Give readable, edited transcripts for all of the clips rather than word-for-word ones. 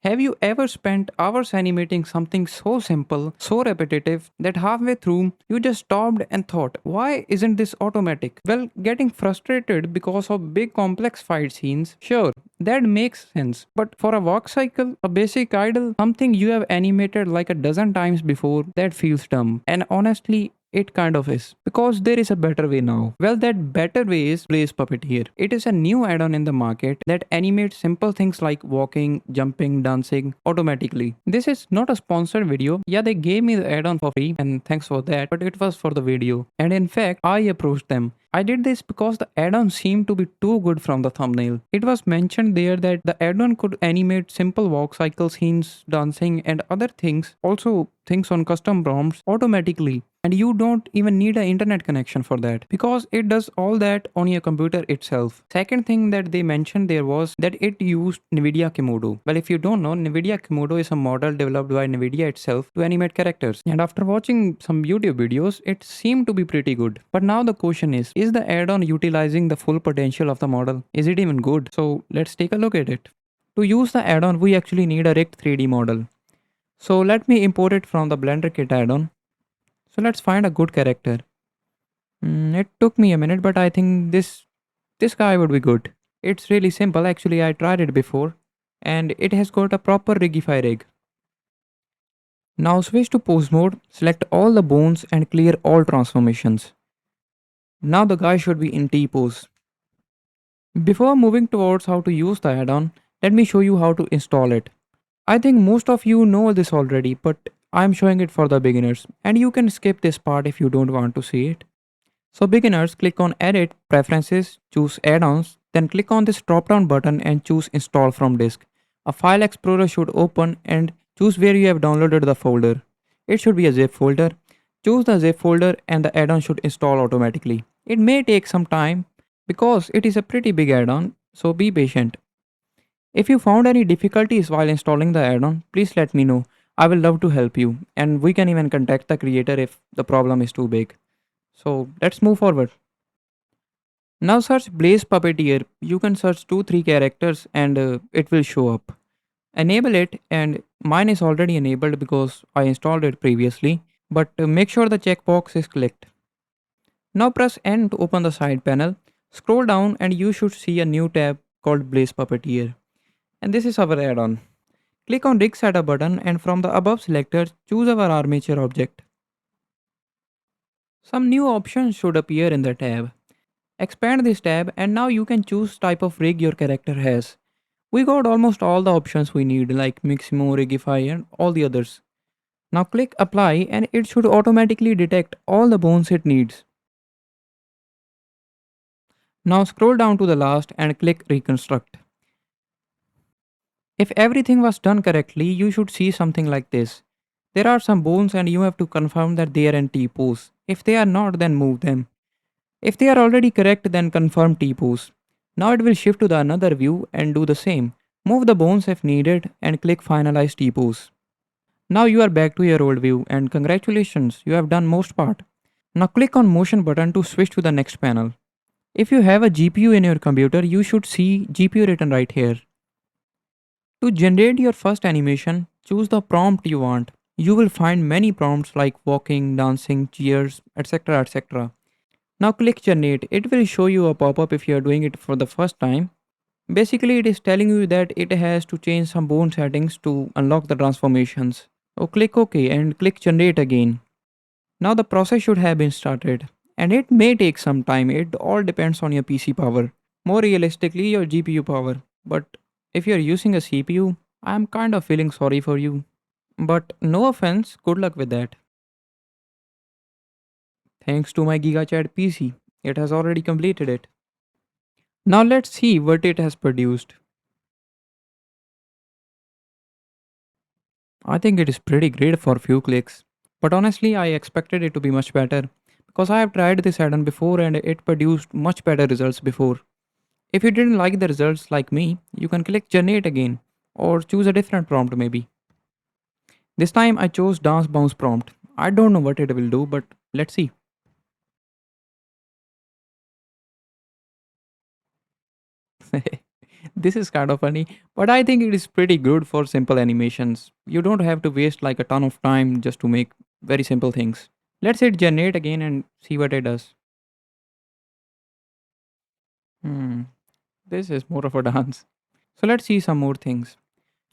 Have you ever spent hours animating something so simple, so repetitive, that halfway through you just stopped and thought, why isn't this automatic? Well, getting frustrated because of big complex fight scenes, sure, that makes sense. But for a walk cycle, a basic idle, something you have animated like a dozen times before, that feels dumb. And honestly, it kind of is. Because there is a better way now. Well, that better way is Blaze Puppeteer. It is a new add on in the market that animates simple things like walking, jumping, dancing automatically. This is not a sponsored video. Yeah, they gave me the add on for free, and thanks for that, but it was for the video. And in fact, I approached them. I did this because the add-on seemed to be too good from the thumbnail. It was mentioned there that the add-on could animate simple walk cycle scenes, dancing, and other things, also things on custom prompts automatically. And you don't even need an internet connection for that because it does all that on your computer itself. Second thing that they mentioned there was that it used NVIDIA Komodo. Well, if you don't know, NVIDIA Komodo is a model developed by NVIDIA itself to animate characters. And after watching some YouTube videos, it seemed to be pretty good. But now the question is the add-on utilizing the full potential of the model? Is it even good? So let's take a look at it. To use the add-on, we actually need a rigged 3D model. So let me import it from the Blender Kit add-on. So let's find a good character. It took me a minute, but I think this guy would be good. It's really simple. Actually, I tried it before, and it has got a proper rigify rig. Now switch to pose mode, select all the bones and clear all transformations. Now the guy should be in T pose. Before moving towards how to use the add-on, let me show you how to install it. I think most of you know this already, but I'm showing it for the beginners, and you can skip this part if you don't want to see it. So beginners, click on Edit, Preferences, choose Add-ons, then click on this drop-down button and choose Install from disk. A file explorer should open and choose where you have downloaded the folder. It should be a zip folder. Choose the zip folder and the add-on should install automatically. It may take some time because it is a pretty big add-on, so be patient. If you found any difficulties while installing the add-on, please let me know. I will love to help you, and we can even contact the creator if the problem is too big. So let's move forward. Now search Blaze Puppeteer. You can search 2-3 characters and it will show up. Enable it, and mine is already enabled because I installed it previously, but make sure the checkbox is clicked. Now press N to open the side panel. Scroll down and you should see a new tab called Blaze Puppeteer. And this is our add-on. Click on Rig Setup button and from the above selector, choose our armature object. Some new options should appear in the tab. Expand this tab and now you can choose type of rig your character has. We got almost all the options we need like Miximo, Rigify and all the others. Now click apply and it should automatically detect all the bones it needs. Now scroll down to the last and click reconstruct. If everything was done correctly, you should see something like this. There are some bones and you have to confirm that they are in T-pose. If they are not, then move them. If they are already correct, then confirm T-pose. Now it will shift to the another view and do the same. Move the bones if needed and click finalize T-pose. Now you are back to your old view and congratulations, you have done most part. Now click on motion button to switch to the next panel. If you have a GPU in your computer, you should see GPU written right here. To generate your first animation, choose the prompt you want. You will find many prompts like walking, dancing, cheers, etc. etc. Now click generate. It will show you a pop-up if you are doing it for the first time. Basically, it is telling you that it has to change some bone settings to unlock the transformations. So click OK and click generate again. Now the process should have been started. And it may take some time. It all depends on your PC power. More realistically, your GPU power. But if you're using a CPU, I'm kind of feeling sorry for you. But no offense, good luck with that. Thanks to my GigaChat PC, it has already completed it. Now let's see what it has produced. I think it is pretty great for few clicks. But honestly, I expected it to be much better because I have tried this add-on before and it produced much better results before. If you didn't like the results like me, you can click generate again or choose a different prompt maybe. This time I chose dance bounce prompt. I don't know what it will do, but let's see. This is kind of funny, but I think it is pretty good for simple animations. You don't have to waste like a ton of time just to make very simple things. Let's hit generate again and see what it does. Hmm, this is more of a dance. So let's see some more things.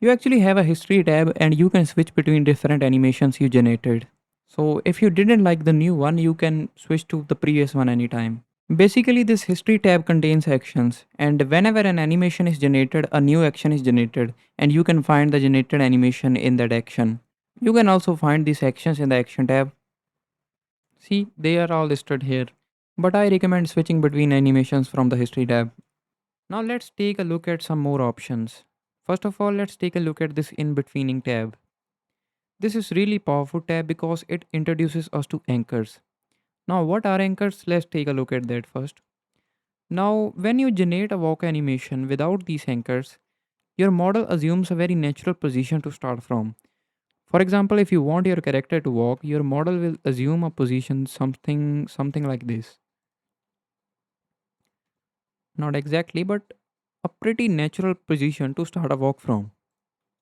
You actually have a history tab and you can switch between different animations you generated. So if you didn't like the new one, you can switch to the previous one anytime. Basically, this history tab contains actions, and whenever an animation is generated, a new action is generated, and you can find the generated animation in that action. You can also find these actions in the action tab. See, they are all listed here. But I recommend switching between animations from the history tab. Now let's take a look at some more options. First of all, let's take a look at this in-betweening tab. This is really powerful tab because it introduces us to anchors. Now what are anchors? Let's take a look at that first. Now, when you generate a walk animation without these anchors, your model assumes a very natural position to start from. For example, if you want your character to walk, your model will assume a position something like this. Not exactly, but a pretty natural position to start a walk from.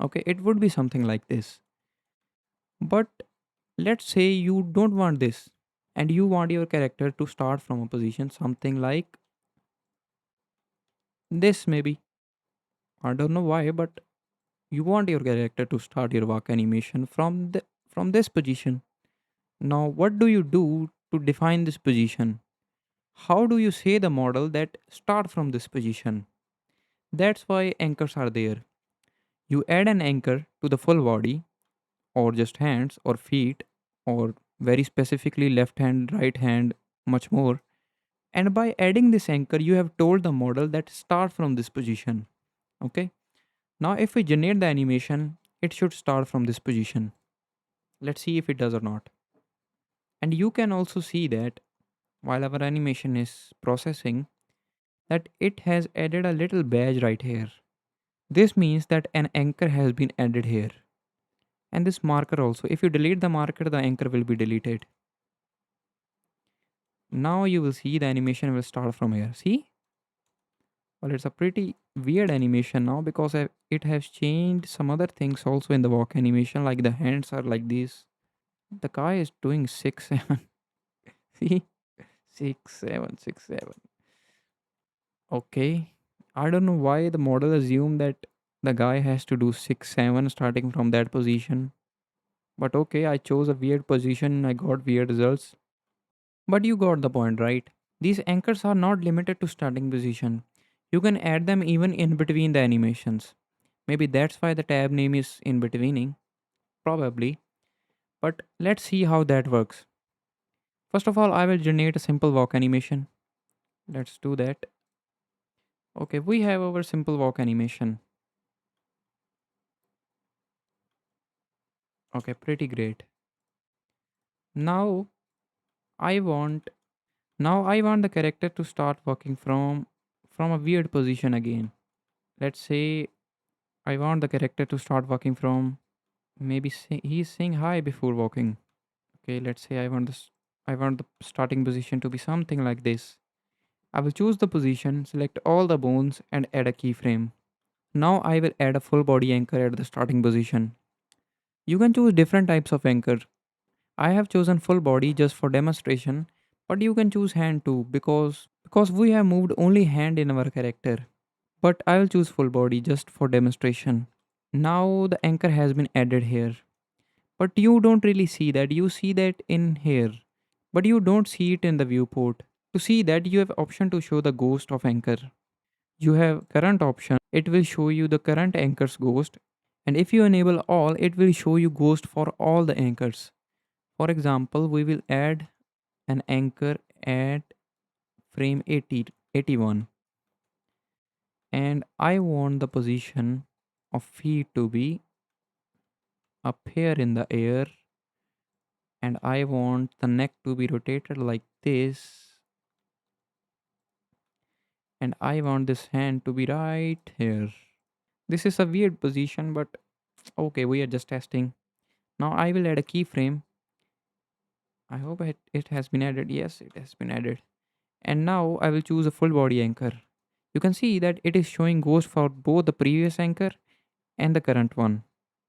Okay, it would be something like this. But let's say you don't want this and you want your character to start from a position something like this maybe. I don't know why, but you want your character to start your walk animation from this position. Now what do you do to define this position? How do you say the model that start from this position? That's why anchors are there. You add an anchor to the full body or just hands or feet or very specifically left hand, right hand, much more. And by adding this anchor, you have told the model that start from this position. Okay. Now if we generate the animation, it should start from this position. Let's see if it does or not. And you can also see that while our animation is processing, that it has added a little badge right here. This means that an anchor has been added here. And this marker also. If you delete the marker, the anchor will be deleted. Now you will see the animation will start from here. See? Well, it's a pretty weird animation now because it has changed some other things also in the walk animation, like the hands are like this. The guy is doing 6 7. See? 6 7 6 7. Okay. I don't know why the model assumed that the guy has to do 6 7 starting from that position. But okay, I chose a weird position, I got weird results. But you got the point, right? These anchors are not limited to starting position. You can add them even in between the animations. Maybe that's why the tab name is in betweening. Probably. But let's see how that works. First of all, I will generate a simple walk animation. Let's do that. Okay, we have our simple walk animation. Okay, pretty great. Now I want I want the character to start walking from a weird position again. Let's say I want the character to start walking from he's saying hi before walking. Okay, let's say I want the starting position to be something like this. I will choose the position, select all the bones and add a keyframe. Now I will add a full body anchor at the starting position. You can choose different types of anchor. I have chosen full body just for demonstration, but you can choose hand too because we have moved only hand in our character. But I will choose full body just for demonstration. Now the anchor has been added here. But you don't really see that. You see that in here. But you don't see it in the viewport. To see that, you have option to show the ghost of anchor. You have current option. It will show you the current anchor's ghost. And if you enable all, it will show you ghost for all the anchors. For example, we will add an anchor at frame 81, and I want the position of feet to be up here in the air, and I want the neck to be rotated like this, and I want this hand to be right here. This is a weird position, but okay, we are just testing. Now I will add a keyframe. I hope it has been added. Yes, it has been added. And now I will choose a full body anchor. You can see that it is showing ghost for both the previous anchor and the current one.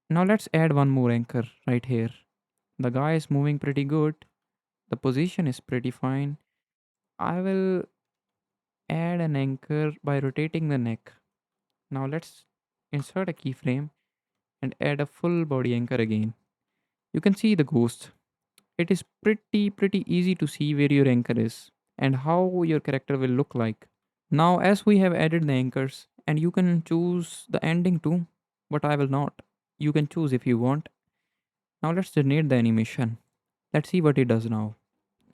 Now let's add one more anchor right here. The guy is moving pretty good. The position is pretty fine. I will add an anchor by rotating the neck. Now let's insert a keyframe and add a full body anchor again. You can see the ghost. It is pretty easy to see where your anchor is and how your character will look like. Now as we have added the anchors, and you can choose the ending too, but I will not. You can choose if you want. Now let's generate the animation. Let's see what it does now.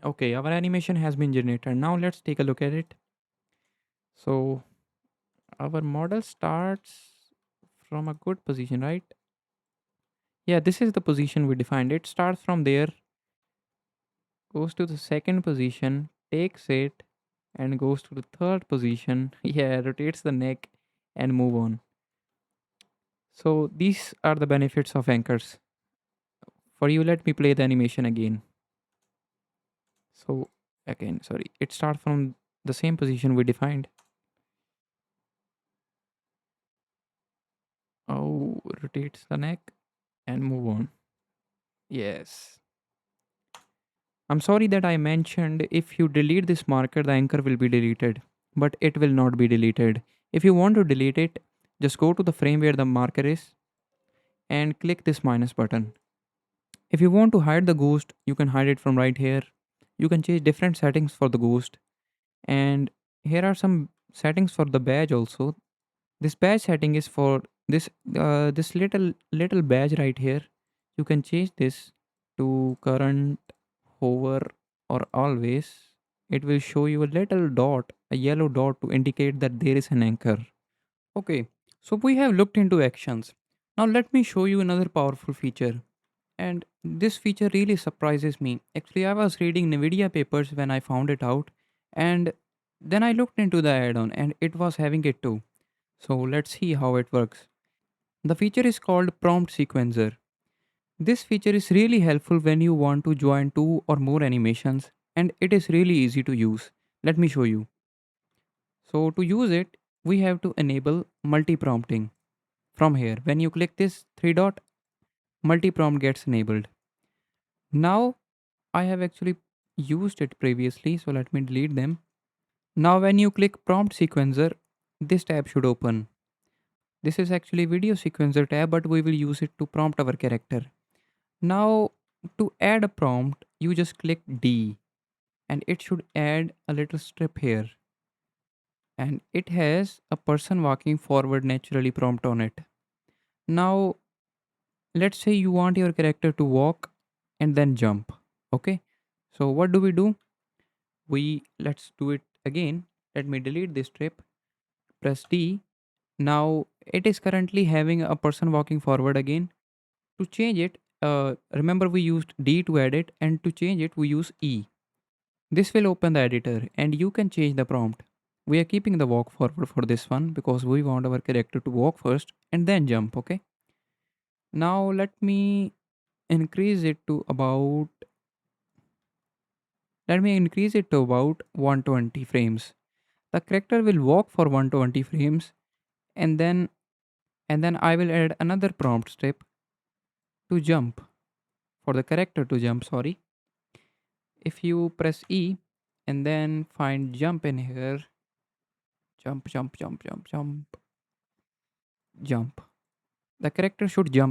Okay, our animation has been generated. Now let's take a look at it. So our model starts from a good position, right? Yeah, this is the position we defined. It starts from there, goes to the second position, takes it, and goes to the third position. Yeah, rotates the neck and move on. So these are the benefits of anchors. For you, let me play the animation again. So again, sorry, it starts from the same position we defined. Oh, rotates the neck and move on. Yes. I'm sorry that I mentioned if you delete this marker, the anchor will be deleted, but it will not be deleted. If you want to delete it, just go to the frame where the marker is and click this minus button. If you want to hide the ghost, you can hide it from right here. You can change different settings for the ghost, and here are some settings for the badge also. This badge setting is for this little badge right here. You can change this to current, hover, or always. It will show you a little dot, a yellow dot, to indicate that there is an anchor. Okay, so we have looked into actions. Now let me show you another powerful feature. And this feature really surprises me. Actually, I was reading NVIDIA papers when I found it out, and then I looked into the add on and it was having it too. So let's see how it works. The feature is called Prompt Sequencer. This feature is really helpful when you want to join two or more animations, and it is really easy to use. Let me show you. So to use it, we have to enable multi-prompting. From here, when you click this three dot, multi-prompt gets enabled. Now I have actually used it previously, so let me delete them. Now when you click Prompt Sequencer, this tab should open. This is actually Video Sequencer tab, but we will use it to prompt our character. Now to add a prompt, you just click D and it should add a little strip here. And it has a person walking forward naturally prompt on it. Now let's say you want your character to walk and then jump. Okay. So what do? Let's do it again. Let me delete this strip. Press D. Now it is currently having a person walking forward again. To change it, remember we used D to add it, and to change it we use E. This will open the editor and you can change the prompt. We are keeping the walk forward for this one because we want our character to walk first and then jump. Okay. Now increase it to about let me increase it to about 120 frames. The character will walk for 120 frames, and then I will add another prompt strip to jump, for the character to jump, sorry. If you press E and then find jump in here, jump, jump, jump, jump, jump, jump. The character should jump